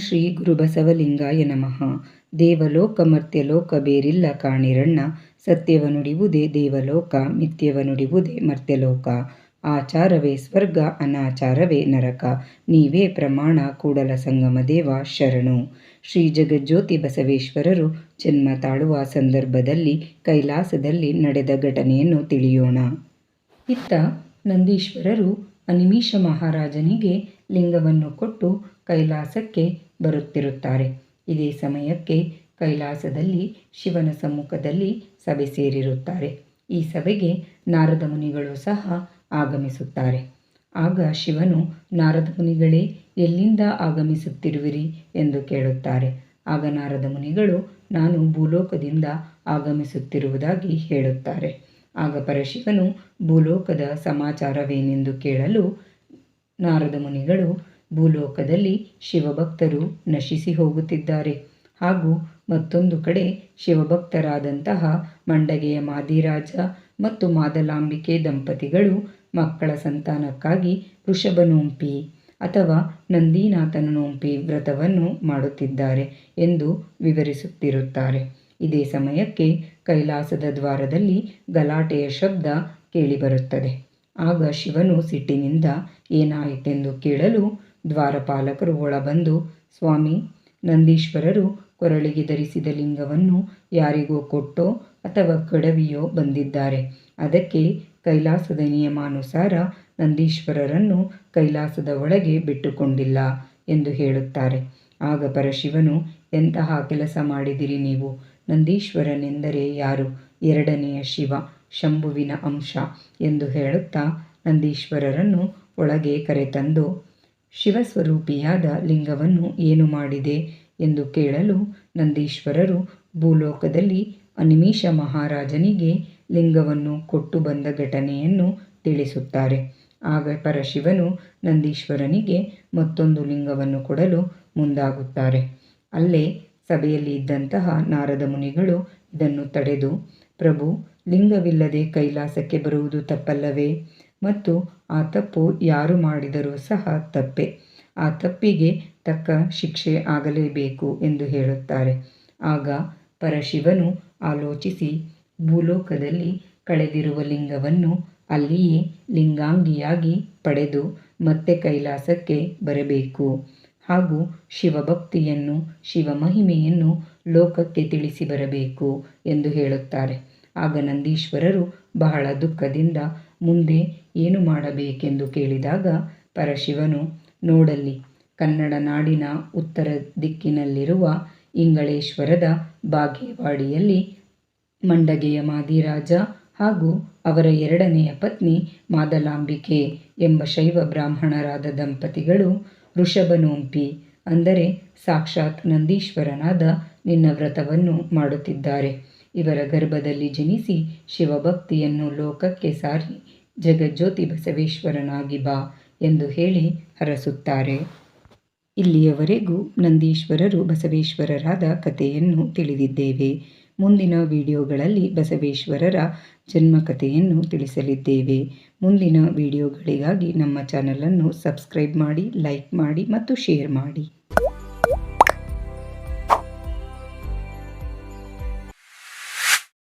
ಶ್ರೀ ಗುರುಬಸವಲಿಂಗಾಯ ನಮಃ. ದೇವಲೋಕ ಮರ್ತ್ಯಲೋಕ ಬೇರಿಲ್ಲ ಕಾಣಿರಣ್ಣ, ಸತ್ಯವ ನುಡಿವುದೇ ದೇವಲೋಕ ಮಿಥ್ಯವ ನುಡಿವುದೇ ಮರ್ತ್ಯಲೋಕ. ಆಚಾರವೇ ಸ್ವರ್ಗ ಅನಾಚಾರವೇ ನರಕ, ನೀವೇ ಪ್ರಮಾಣ ಕೂಡಲ ಸಂಗಮ ದೇವ ಶರಣು. ಶ್ರೀ ಜಗಜ್ಯೋತಿ ಬಸವೇಶ್ವರರು ಜನ್ಮ ತಾಳುವ ಸಂದರ್ಭದಲ್ಲಿ ಕೈಲಾಸದಲ್ಲಿ ನಡೆದ ಘಟನೆಯನ್ನು ತಿಳಿಯೋಣ. ಇತ್ತ ನಂದೀಶ್ವರರು ಅನಿಮಿಷ ಮಹಾರಾಜನಿಗೆ ಲಿಂಗವನ್ನು ಕೊಟ್ಟು ಕೈಲಾಸಕ್ಕೆ ಬರುತ್ತಿರುತ್ತಾರೆ. ಇದೇ ಸಮಯಕ್ಕೆ ಕೈಲಾಸದಲ್ಲಿ ಶಿವನ ಸಮ್ಮುಖದಲ್ಲಿ ಸಭೆ ಸೇರಿರುತ್ತಾರೆ. ಈ ಸಭೆಗೆ ನಾರದ ಮುನಿಗಳು ಸಹ ಆಗಮಿಸುತ್ತಾರೆ. ಆಗ ಶಿವನು, ನಾರದ ಮುನಿಗಳೇ, ಎಲ್ಲಿಂದ ಆಗಮಿಸುತ್ತಿರುವಿರಿ ಎಂದು ಕೇಳುತ್ತಾರೆ. ಆಗ ನಾರದ ಮುನಿಗಳು, ನಾನು ಭೂಲೋಕದಿಂದ ಆಗಮಿಸುತ್ತಿರುವುದಾಗಿ ಹೇಳುತ್ತಾರೆ. ಆಗ ಪರಶಿವನು ಭೂಲೋಕದ ಸಮಾಚಾರವೇನೆಂದು ಕೇಳಲು ನಾರದ ಮುನಿಗಳು, ಭೂಲೋಕದಲ್ಲಿ ಶಿವಭಕ್ತರು ನಶಿಸಿ ಹೋಗುತ್ತಿದ್ದಾರೆ ಹಾಗೂ ಮತ್ತೊಂದು ಕಡೆ ಶಿವಭಕ್ತರಾದಂತಹ ಮಂಡಗೆಯ ಮಾದಿರಾಜ ಮತ್ತು ಮಾದಲಾಂಬಿಕೆ ದಂಪತಿಗಳು ಮಕ್ಕಳ ಸಂತಾನಕ್ಕಾಗಿ ವೃಷಭನೋಂಪಿ ಅಥವಾ ನಂದೀನಾಥನ ನೋಂಪಿ ವ್ರತವನ್ನು ಮಾಡುತ್ತಿದ್ದಾರೆ ಎಂದು ವಿವರಿಸುತ್ತಿರುತ್ತಾರೆ. ಇದೇ ಸಮಯಕ್ಕೆ ಕೈಲಾಸದ ದ್ವಾರದಲ್ಲಿ ಗಲಾಟೆಯ ಶಬ್ದ ಕೇಳಿಬರುತ್ತದೆ. ಆಗ ಶಿವನು ಸಿಟ್ಟಿನಿಂದ ಏನಾಯಿತೆಂದು ಕೇಳಲು ದ್ವಾರಪಾಲಕರು ಒಳಬಂದು, ಸ್ವಾಮಿ, ನಂದೀಶ್ವರರು ಕೊರಳಿಗೆ ಧರಿಸಿದ ಲಿಂಗವನ್ನು ಯಾರಿಗೋ ಕೊಟ್ಟೋ ಅಥವಾ ಕಡವಿಯೋ ಬಂದಿದ್ದಾರೆ. ಅದಕ್ಕೆ ಕೈಲಾಸದ ನಿಯಮಾನುಸಾರ ನಂದೀಶ್ವರರನ್ನು ಕೈಲಾಸದ ಒಳಗೆ ಬಿಟ್ಟುಕೊಂಡಿಲ್ಲ ಎಂದು ಹೇಳುತ್ತಾರೆ. ಆಗ ಪರಶಿವನು, ಎಂತಹ ಕೆಲಸ ಮಾಡಿದಿರಿ ನೀವು? ನಂದೀಶ್ವರನೆಂದರೆ ಯಾರು? ಎರಡನೆಯ ಶಿವ, ಶಂಭುವಿನ ಅಂಶ ಎಂದು ಹೇಳುತ್ತಾ ನಂದೀಶ್ವರರನ್ನು ಒಳಗೆ ಕರೆತಂದು ಶಿವಸ್ವರೂಪಿಯಾದ ಲಿಂಗವನ್ನು ಏನು ಮಾಡಿದೆ ಎಂದು ಕೇಳಲು ನಂದೀಶ್ವರರು ಭೂಲೋಕದಲ್ಲಿ ಅನಿಮಿಷ ಮಹಾರಾಜನಿಗೆ ಲಿಂಗವನ್ನು ಕೊಟ್ಟು ಬಂದ ಘಟನೆಯನ್ನು ತಿಳಿಸುತ್ತಾರೆ. ಆಗ ಪರಶಿವನು ನಂದೀಶ್ವರನಿಗೆ ಮತ್ತೊಂದು ಲಿಂಗವನ್ನು ಕೊಡಲು ಮುಂದಾಗುತ್ತಾರೆ. ಅಲ್ಲೇ ಸಭೆಯಲ್ಲಿ ಇದ್ದಂತಹ ನಾರದ ಮುನಿಗಳು ಇದನ್ನು ತಡೆದು, ಪ್ರಭು, ಲಿಂಗವಿಲ್ಲದೆ ಕೈಲಾಸಕ್ಕೆ ಬರುವುದು ತಪ್ಪಲ್ಲವೇ? ಮತ್ತು ಆ ತಪ್ಪು ಯಾರು ಮಾಡಿದರೂ ಸಹ ತಪ್ಪೆ. ಆ ತಪ್ಪಿಗೆ ತಕ್ಕ ಶಿಕ್ಷೆ ಆಗಲೇಬೇಕು ಎಂದು ಹೇಳುತ್ತಾರೆ. ಆಗ ಪರಶಿವನು ಆಲೋಚಿಸಿ ಭೂಲೋಕದಲ್ಲಿ ಕಳೆದಿರುವ ಲಿಂಗವನ್ನು ಅಲ್ಲಿಯೇ ಲಿಂಗಾಂಗಿಯಾಗಿ ಪಡೆದು ಮತ್ತೆ ಕೈಲಾಸಕ್ಕೆ ಬರಬೇಕು ಹಾಗೂ ಶಿವಭಕ್ತಿಯನ್ನು, ಶಿವ ಮಹಿಮೆಯನ್ನು ಲೋಕಕ್ಕೆ ತಿಳಿಸಿ ಬರಬೇಕು ಎಂದು ಹೇಳುತ್ತಾರೆ. ಆಗ ನಂದೀಶ್ವರರು ಬಹಳ ದುಃಖದಿಂದ ಮುಂದೆ ಏನು ಮಾಡಬೇಕೆಂದು ಕೇಳಿದಾಗ ಪರಶಿವನು, ನೋಡಲ್ಲಿ ಕನ್ನಡ ನಾಡಿನ ಉತ್ತರ ದಿಕ್ಕಿನಲ್ಲಿರುವ ಇಂಗಳೇಶ್ವರದ ಬಾಗೇವಾಡಿಯಲ್ಲಿ ಮಂಡಗೆಯ ಮಾದಿರಾಜ ಹಾಗೂ ಅವರ ಎರಡನೆಯ ಪತ್ನಿ ಮಾದಲಾಂಬಿಕೆ ಎಂಬ ಶೈವ ಬ್ರಾಹ್ಮಣರಾದ ದಂಪತಿಗಳು ವೃಷಭನೋಂಪಿ ಅಂದರೆ ಸಾಕ್ಷಾತ್ ನಂದೀಶ್ವರನಾದ ನಿನ್ನ ವ್ರತವನ್ನು ಮಾಡುತ್ತಿದ್ದಾರೆ. ಇವರ ಗರ್ಭದಲ್ಲಿ ಜನಿಸಿ ಶಿವಭಕ್ತಿಯನ್ನು ಲೋಕಕ್ಕೆ ಸಾರಿ ಜಗಜ್ಯೋತಿ ಬಸವೇಶ್ವರನಾಗಿ ಬಾ ಎಂದು ಹೇಳಿ ಹರಸುತ್ತಾರೆ. ಇಲ್ಲಿಯವರೆಗೂ ನಂದೀಶ್ವರರು ಬಸವೇಶ್ವರರಾದ ಕಥೆಯನ್ನು ತಿಳಿದಿದ್ದೇವೆ. ಮುಂದಿನ ವಿಡಿಯೋಗಳಲ್ಲಿ ಬಸವೇಶ್ವರರ ಜನ್ಮಕಥೆಯನ್ನು ತಿಳಿಸಲಿದ್ದೇವೆ. ಮುಂದಿನ ವಿಡಿಯೋಗಳಿಗಾಗಿ ನಮ್ಮ ಚಾನಲನ್ನು ಸಬ್ಸ್ಕ್ರೈಬ್ ಮಾಡಿ, ಲೈಕ್ ಮಾಡಿ ಮತ್ತು ಶೇರ್ ಮಾಡಿ.